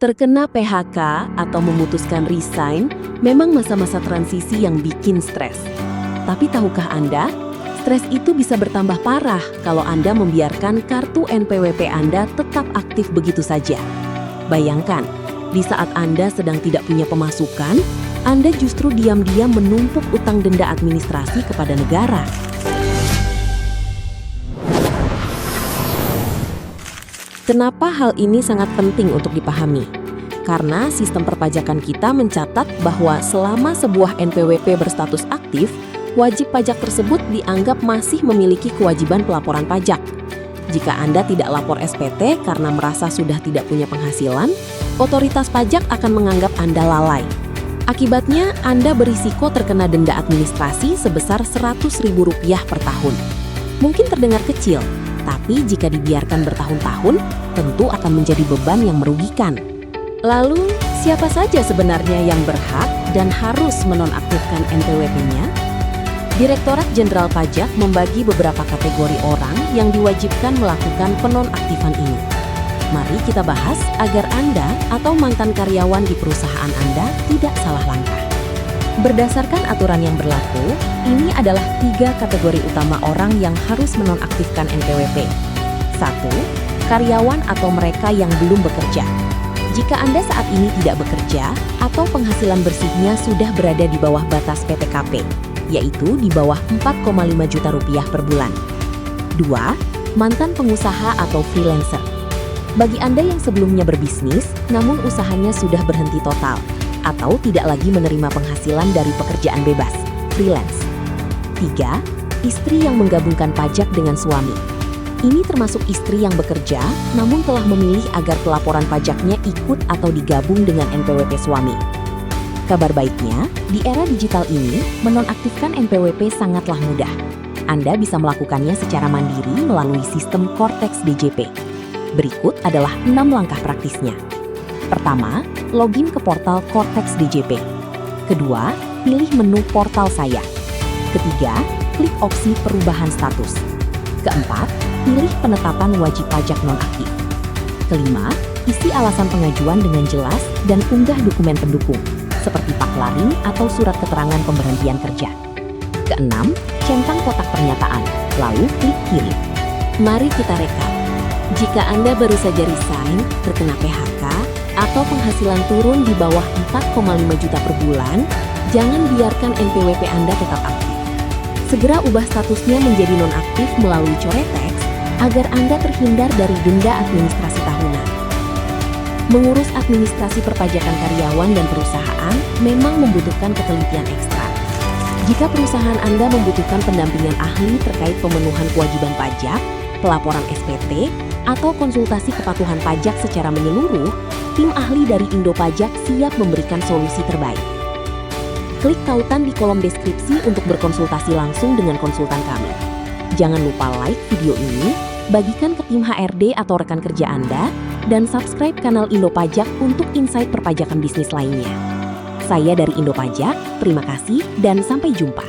Terkena PHK atau memutuskan resign memang masa-masa transisi yang bikin stres. Tapi tahukah Anda, stres itu bisa bertambah parah kalau Anda membiarkan kartu NPWP Anda tetap aktif begitu saja. Bayangkan, di saat Anda sedang tidak punya pemasukan, Anda justru diam-diam menumpuk utang denda administrasi kepada negara. Kenapa hal ini sangat penting untuk dipahami? Karena sistem perpajakan kita mencatat bahwa selama sebuah NPWP berstatus aktif, wajib pajak tersebut dianggap masih memiliki kewajiban pelaporan pajak. Jika Anda tidak lapor SPT karena merasa sudah tidak punya penghasilan, otoritas pajak akan menganggap Anda lalai. Akibatnya, Anda berisiko terkena denda administrasi sebesar Rp100.000 per tahun. Mungkin terdengar kecil, tapi jika dibiarkan bertahun-tahun, tentu akan menjadi beban yang merugikan. Lalu, siapa saja sebenarnya yang berhak dan harus menonaktifkan NPWP-nya? Direktorat Jenderal Pajak membagi beberapa kategori orang yang diwajibkan melakukan penonaktifan ini. Mari kita bahas agar Anda atau mantan karyawan di perusahaan Anda tidak salah langkah. Berdasarkan aturan yang berlaku, ini adalah 3 kategori utama orang yang harus menonaktifkan NPWP. 1. Karyawan atau mereka yang belum bekerja. Jika Anda saat ini tidak bekerja atau penghasilan bersihnya sudah berada di bawah batas PTKP, yaitu di bawah Rp4,5 juta per bulan. 2. Mantan pengusaha atau freelancer. Bagi Anda yang sebelumnya berbisnis, namun usahanya sudah berhenti total, atau tidak lagi menerima penghasilan dari pekerjaan bebas, freelance. 3. Istri yang menggabungkan pajak dengan suami. Ini termasuk istri yang bekerja, namun telah memilih agar pelaporan pajaknya ikut atau digabung dengan NPWP suami. Kabar baiknya, di era digital ini, menonaktifkan NPWP sangatlah mudah. Anda bisa melakukannya secara mandiri melalui sistem Cortex DJP. Berikut adalah 6 langkah praktisnya. Pertama, login ke portal Cortex DJP. Kedua, pilih menu portal saya. Ketiga, klik opsi perubahan status. Keempat, pilih penetapan wajib pajak nonaktif. Kelima, isi alasan pengajuan dengan jelas dan unggah dokumen pendukung, seperti paklaring atau surat keterangan pemberhentian kerja. Keenam, centang kotak pernyataan, lalu klik kirim. Mari kita rekap. Jika Anda baru saja resign, terkena PHK, atau penghasilan turun di bawah Rp4,5 juta per bulan, jangan biarkan NPWP Anda tetap aktif. Segera ubah statusnya menjadi nonaktif melalui Coretex agar Anda terhindar dari denda administrasi tahunan. Mengurus administrasi perpajakan karyawan dan perusahaan memang membutuhkan ketelitian ekstra. Jika perusahaan Anda membutuhkan pendampingan ahli terkait pemenuhan kewajiban pajak, pelaporan SPT, atau konsultasi kepatuhan pajak secara menyeluruh, tim ahli dari Indo Pajak siap memberikan solusi terbaik. Klik tautan di kolom deskripsi untuk berkonsultasi langsung dengan konsultan kami. Jangan lupa like video ini, bagikan ke tim HRD atau rekan kerja Anda, dan subscribe kanal Indo Pajak untuk insight perpajakan bisnis lainnya. Saya dari Indo Pajak, terima kasih dan sampai jumpa.